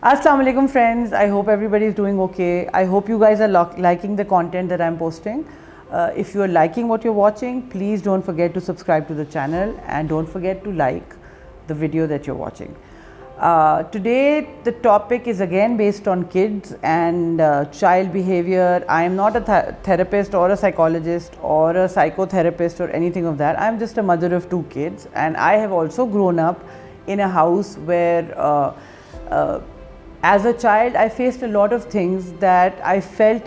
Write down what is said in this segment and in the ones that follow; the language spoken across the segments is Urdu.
Assalamu alaikum friends, I hope everybody is doing okay. I hope you guys are liking the content that I'm posting. If you are liking what you're watching, please don't forget to subscribe to the channel and don't forget to like the video that you're watching. Today the topic is again based on kids and child behavior. I am not a therapist or a psychologist or a psychotherapist or anything of that. I'm just a mother of two kids, and I have also grown up in a house where as a child I faced a lot of things that I felt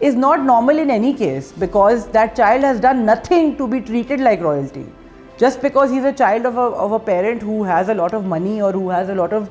is not normal in any case, because that child has done nothing to be treated like royalty. Just because he's a child of a parent who has a lot of money or who has a lot of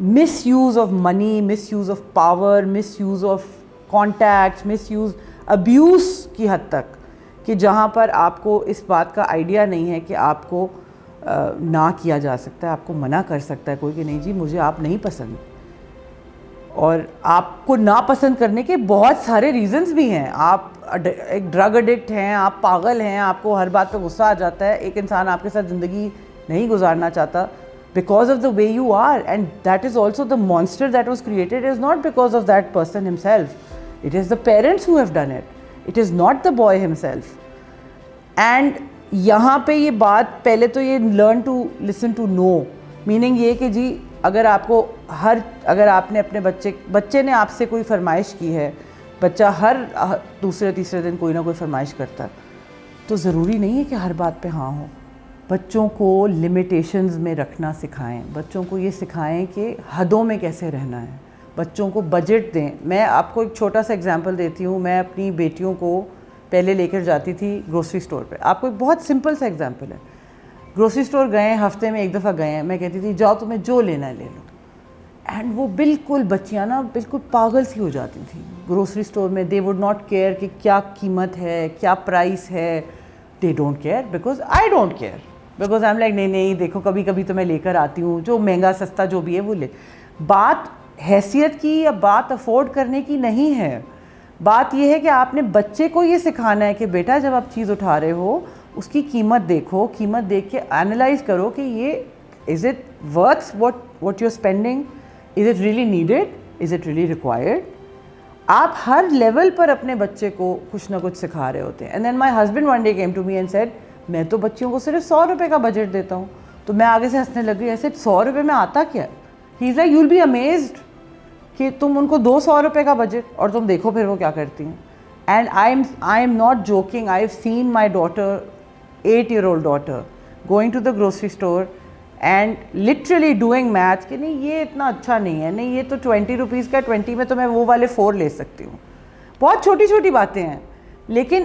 miss use of money, miss use of power, miss use of contacts, miss use abuse کی حد تک, کہ جہاں پر آپ کو اس بات کا آئیڈیا نہیں ہے کہ آپ کو نہ کیا جا سکتا ہے, آپ کو منع کر سکتا ہے کوئی کہ نہیں جی مجھے آپ نہیں پسند. اور آپ کو ناپسند کرنے کے بہت سارے ریزنز بھی ہیں. آپ ایک ڈرگ ایڈکٹ ہیں, آپ پاگل ہیں, آپ کو ہر بات پہ غصہ آ جاتا ہے, ایک انسان آپ کے ساتھ زندگی نہیں گزارنا چاہتا because of the way you are, and that is also the monster that was created is not because of that person himself. It is the parents who have done it. It is not the boy himself. And یہاں پہ یہ بات پہلے تو یہ learn to listen to no, meaning یہ کہ جی اگر آپ کو اگر آپ نے اپنے بچے نے آپ سے کوئی فرمائش کی ہے, بچہ ہر دوسرے تیسرے دن کوئی نہ کوئی فرمائش کرتا ہے, تو ضروری نہیں ہے کہ ہر بات پہ ہاں ہو. بچوں کو لمیٹیشنز میں رکھنا سکھائیں, بچوں کو یہ سکھائیں کہ حدوں میں کیسے رہنا ہے, بچوں کو بجٹ دیں. میں آپ کو ایک چھوٹا سا ایگزامپل دیتی ہوں. میں اپنی بیٹیوں کو پہلے لے کر جاتی تھی گروسری اسٹور پہ. آپ کو ایک بہت سمپل سا ایگزامپل ہے. گروسری اسٹور گئے, ہفتے میں ایک دفعہ گئے ہیں, میں کہتی تھی جاؤ تمہیں جو لینا ہے لے لو. اینڈ وہ بالکل بچیاں نا بالکل پاگل سی ہو جاتی تھیں گروسری اسٹور میں. دے وڈ ناٹ کیئر کہ کیا قیمت ہے, کیا پرائس ہے. They don't care because I don't care, because I am like نہیں دیکھو کبھی کبھی تو میں لے کر آتی ہوں, جو مہنگا سستا جو بھی ہے وہ لے. بات حیثیت کی یا بات افورڈ کرنے کی نہیں ہے. بات یہ ہے کہ آپ نے بچے کو یہ سکھانا ہے کہ بیٹا جب آپ چیز اٹھا رہے ہو اس کی قیمت دیکھو, قیمت دیکھ کے انالائز کرو کہ یہ is it worth what you're spending, is it really needed, is it really required. آپ ہر لیول پر اپنے بچے کو کچھ نہ کچھ سکھا رہے ہوتے ہیں. And then my husband one day came to me and said میں تو بچیوں کو صرف 100 روپے کا بجٹ دیتا ہوں. تو میں آگے سے ہنسنے لگ گئی. ایسے 100 روپے میں آتا کیا ہے. He is like you will be amazed کہ تم ان کو دو 100 روپے کا بجٹ اور تم دیکھو پھر وہ کیا کرتی ہیں. And I am not joking, I have seen my daughter 8-year-old daughter going to the grocery store and literally doing math کہ نہیں یہ اتنا اچھا نہیں ہے, نہیں یہ تو 20 روپیز کا, 20 میں تو میں وہ والے 4 لے سکتی ہوں. بہت چھوٹی چھوٹی باتیں ہیں, لیکن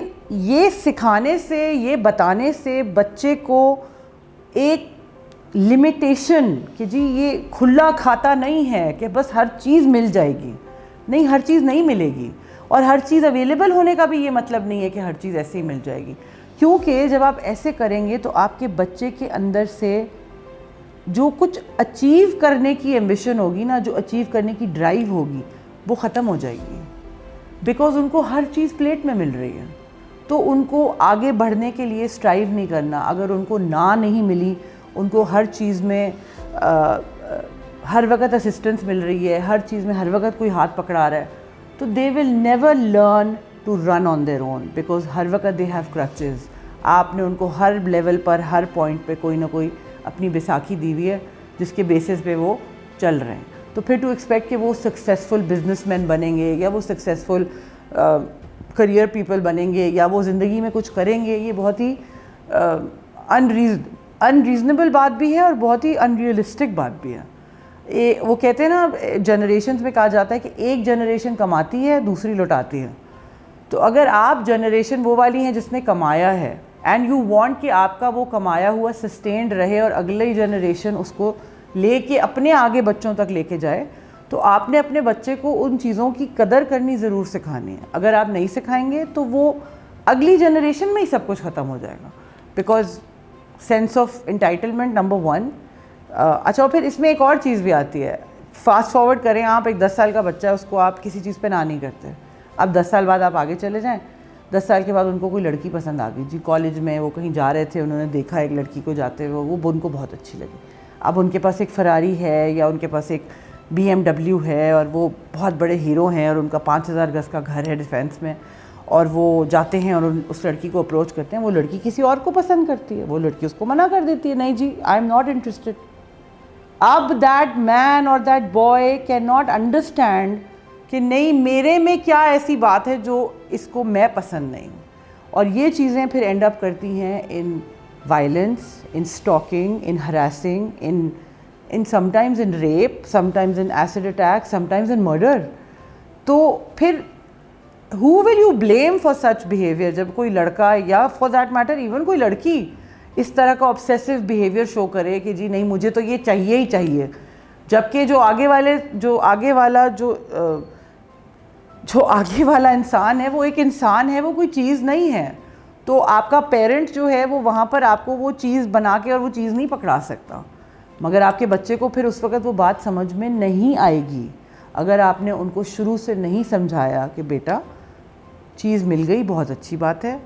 یہ سکھانے سے, یہ بتانے سے بچے کو ایک لمیٹیشن کہ جی یہ کھلا کھاتا نہیں ہے کہ بس ہر چیز مل جائے گی. نہیں, ہر چیز نہیں ملے گی, اور ہر چیز اویلیبل ہونے کا بھی یہ مطلب نہیں ہے کہ ہر چیز ایسے ہی مل جائے گی. کیونکہ جب آپ ایسے کریں گے تو آپ کے بچے کے اندر سے جو کچھ اچیو کرنے کی ایمبیشن ہوگی نا, جو اچیو کرنے کی ڈرائیو ہوگی, وہ ختم ہو جائے گی. بیکاز ان کو ہر چیز پلیٹ میں مل رہی ہے, تو ان کو آگے بڑھنے کے لیے اسٹرائیو نہیں کرنا. اگر ان کو نہ نہیں ملی, ان کو ہر چیز میں ہر وقت اسسٹنس مل رہی ہے, ہر چیز میں ہر وقت کوئی ہاتھ پکڑا رہا ہے, تو they will never learn to run on their own, because ہر وقت دے ہیو کرچز. آپ نے ان کو ہر لیول پر, ہر پوائنٹ پہ کوئی نہ کوئی اپنی بیساکھی دی ہوئی ہے جس کے بیسس پہ وہ چل رہے ہیں. تو پھر ٹو ایکسپیکٹ کہ وہ سکسیزفل بزنس مین بنیں گے, یا وہ سکسیزفل کریئر پیپل بنیں گے, یا وہ زندگی میں کچھ کریں گے, یہ بہت ہی انریزنیبل بات بھی ہے اور بہت ہی انریئلسٹک بات بھی ہے. وہ کہتے ہیں نا جنریشنز میں کہا جاتا ہے کہ ایک جنریشن کماتی ہے, دوسری لوٹاتی ہے. تو اگر آپ جنریشن وہ والی ہیں جس نے کمایا ہے, اینڈ یو وانٹ کہ آپ کا وہ کمایا ہوا سسٹینڈ رہے اور اگلی جنریشن اس کو لے کے اپنے آگے بچوں تک لے کے جائے, تو آپ نے اپنے بچے کو ان چیزوں کی قدر کرنی ضرور سکھانی ہے. اگر آپ نہیں سکھائیں گے تو وہ اگلی جنریشن میں ہی سب کچھ ختم ہو جائے گا. Because sense of entitlement number 1. اچھا, پھر اس میں ایک اور چیز بھی آتی ہے. فاسٹ فارورڈ کریں, آپ ایک 10 سال کا بچہ ہے, اس کو آپ کسی چیز پہ نہ نہیں کرتے. اب 10 سال بعد آپ آگے چلے جائیں, 10 سال کے بعد ان کو کوئی لڑکی پسند آ گئی. جی کالج میں وہ کہیں جا رہے تھے, انہوں نے دیکھا ایک لڑکی کو جاتے ہوئے, وہ ان کو بہت اچھی لگی. اب ان کے پاس ایک فراری ہے, یا ان کے پاس ایک BMW ہے, اور وہ بہت بڑے ہیرو ہیں, اور ان کا 5000 گز کا گھر ہے ڈیفینس میں, اور وہ جاتے ہیں اور اس لڑکی کو اپروچ کرتے ہیں. وہ لڑکی کسی اور کو پسند کرتی ہے, وہ لڑکی اس کو منع کر دیتی ہے, نہیں جی آئی ایم ناٹ انٹرسٹڈ. اب دیٹ مین اور that boy can not understand کہ نہیں میرے میں کیا ایسی بات ہے جو اس کو میں پسند نہیں. اور یہ چیزیں پھر اینڈ اپ کرتی ہیں in violence, in stalking, in harassing, in some times in rape, some times in acid attack, some times in murder. تو پھر who will you blame for such behavior جب کوئی لڑکا, یا for that matter even کوئی لڑکی اس طرح کا obsessive behavior شو کرے کہ جی نہیں مجھے تو یہ چاہیے ہی چاہیے. جبکہ جو آگے والا انسان ہے وہ ایک انسان ہے, وہ کوئی چیز نہیں ہے. تو آپ کا پیرنٹ جو ہے وہ وہاں پر آپ کو وہ چیز بنا کے اور وہ چیز نہیں پکڑا سکتا, مگر آپ کے بچے کو پھر اس وقت وہ بات سمجھ میں نہیں آئے گی اگر آپ نے ان کو شروع سے نہیں سمجھایا کہ بیٹا چیز مل گئی بہت اچھی بات ہے,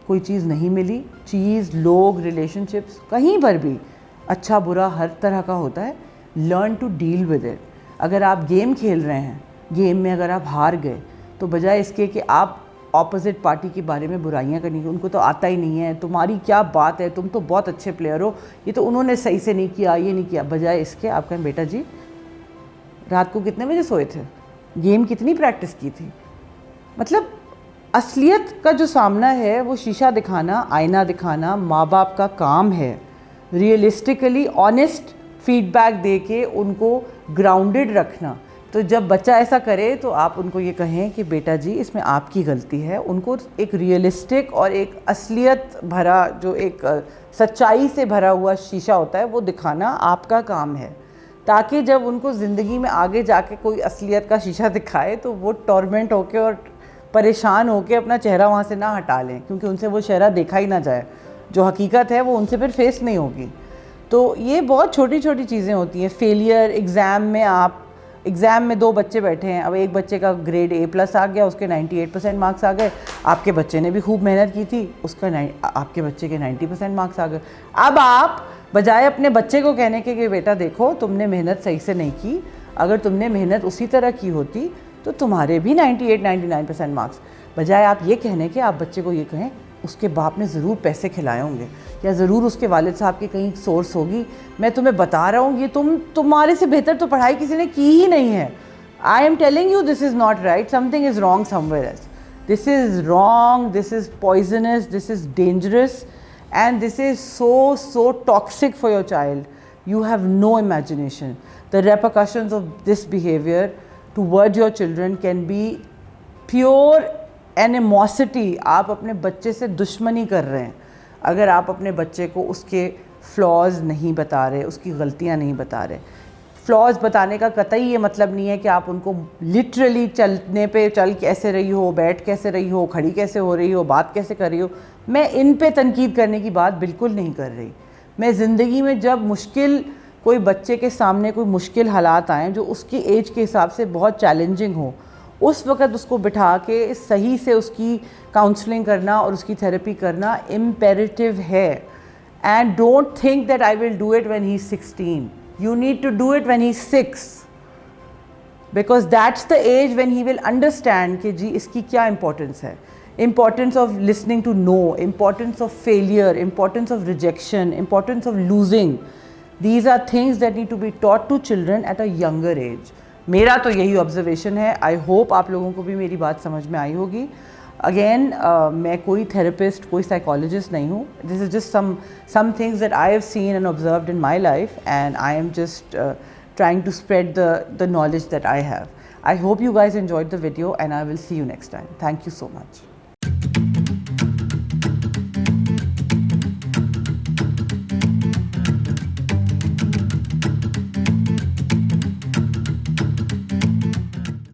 کوئی چیز نہیں ملی, چیز, لوگ, ریلیشن شپس کہیں پر بھی اچھا برا ہر طرح کا ہوتا ہے, learn to deal with it. اگر آپ گیم کھیل رہے ہیں, گیم میں اگر آپ ہار گئے تو بجائے اس کے کہ آپ اپوزٹ پارٹی کے بارے میں برائیاں کرنی, ان کو تو آتا ہی نہیں ہے, تمہاری کیا بات ہے, تم تو بہت اچھے پلیئر ہو, یہ تو انہوں نے صحیح سے نہیں کیا, یہ نہیں کیا, بجائے اس کے آپ کہیں بیٹا جی رات کو کتنے بجے سوئے تھے, گیم کتنی پریکٹس کی تھی. مطلب اصلیت کا جو سامنا ہے وہ شیشہ دکھانا, آئینہ دکھانا ماں باپ کا کام ہے. ریئلسٹکلی آنیسٹ فیڈ بیک دے کے ان کو گراؤنڈڈ رکھنا. تو جب بچہ ایسا کرے تو آپ ان کو یہ کہیں کہ بیٹا جی اس میں آپ کی غلطی ہے, ان کو ایک ریئلسٹک اور ایک اصلیت بھرا, جو ایک سچائی سے بھرا ہوا شیشہ ہوتا ہے وہ دکھانا آپ کا کام ہے, تاکہ جب ان کو زندگی میں آگے جا کے کوئی اصلیت کا شیشہ دکھائے تو وہ ٹورمنٹ ہو کے اور پریشان ہو کے اپنا چہرہ وہاں سے نہ ہٹا لیں, کیونکہ ان سے وہ چہرہ دیکھا ہی نہ جائے, جو حقیقت ہے وہ ان سے پھر فیس نہیں ہوگی. تو یہ بہت چھوٹی چھوٹی چیزیں ہوتی ہیں. فیلئر ایگزام میں 2 بچے بیٹھے ہیں, اب ایک بچے کا گریڈ A+ آ گیا, اس کے 98% مارکس آ گئے, آپ کے بچے نے بھی خوب محنت کی تھی, اس کا آپ کے بچے کے 90% مارکس آ گئے. اب آپ بجائے اپنے بچے کو کہنے کے کہ بیٹا دیکھو تم نے محنت صحیح سے نہیں کی, اگر تم نے محنت اسی طرح کی ہوتی تو تمہارے بھی 98-99% مارکس, بجائے آپ یہ کہنے کے آپ بچے کو یہ کہیں اس کے باپ نے ضرور پیسے کھلائے ہوں گے, یا ضرور اس کے والد صاحب کی کہیں سورس ہوگی, میں تمہیں بتا رہا ہوں یہ تمہارے سے بہتر تو پڑھائی کسی نے کی ہی نہیں ہے. I am telling you this is not right, something is wrong somewhere else. This is wrong, this is poisonous, this is dangerous, and this is so toxic for your child. You have no imagination. The repercussions of this behavior towards your children can be pure animosity. آپ اپنے بچے سے دشمنی کر رہے ہیں اگر آپ اپنے بچے کو اس کے فلاز نہیں بتا رہے, اس کی غلطیاں نہیں بتا رہے. فلاز بتانے کا قطعی یہ مطلب نہیں ہے کہ آپ ان کو لٹرلی چلنے پہ چل کیسے رہی ہو, بیٹھ کیسے رہی ہو, کھڑی کیسے ہو رہی ہو, بات کیسے کر رہی ہو. میں ان پہ تنقید کرنے کی بات بالکل نہیں کر رہی. میں زندگی میں جب کوئی بچے کے سامنے کوئی مشکل حالات آئیں جو اس کی ایج کے حساب سے بہت چیلنجنگ ہو, اس وقت اس کو بٹھا کے صحیح سے اس کی کاؤنسلنگ کرنا اور اس کی تھیراپی کرنا امپیریٹیو ہے. And don't think that I will do it when he is 16. You need to do it when he's 6, because that's the age when he will understand کہ جی اس کی کیا امپورٹنس ہے. Importance of listening to no, importance of failure, importance of rejection, importance of losing. These are things that need to be taught to children at a younger age. میرا تو یہی آبزرویشن ہے. آئی ہوپ آپ لوگوں کو بھی میری بات سمجھ میں آئی ہوگی. اگین میں کوئی تھراپسٹ, کوئی سائیکالوجسٹ نہیں ہوں. This is just some things that I have seen and observed in my life, and I am just trying to spread the knowledge that I have. I hope you guys enjoyed the video, and I will see you next time. Thank you so much.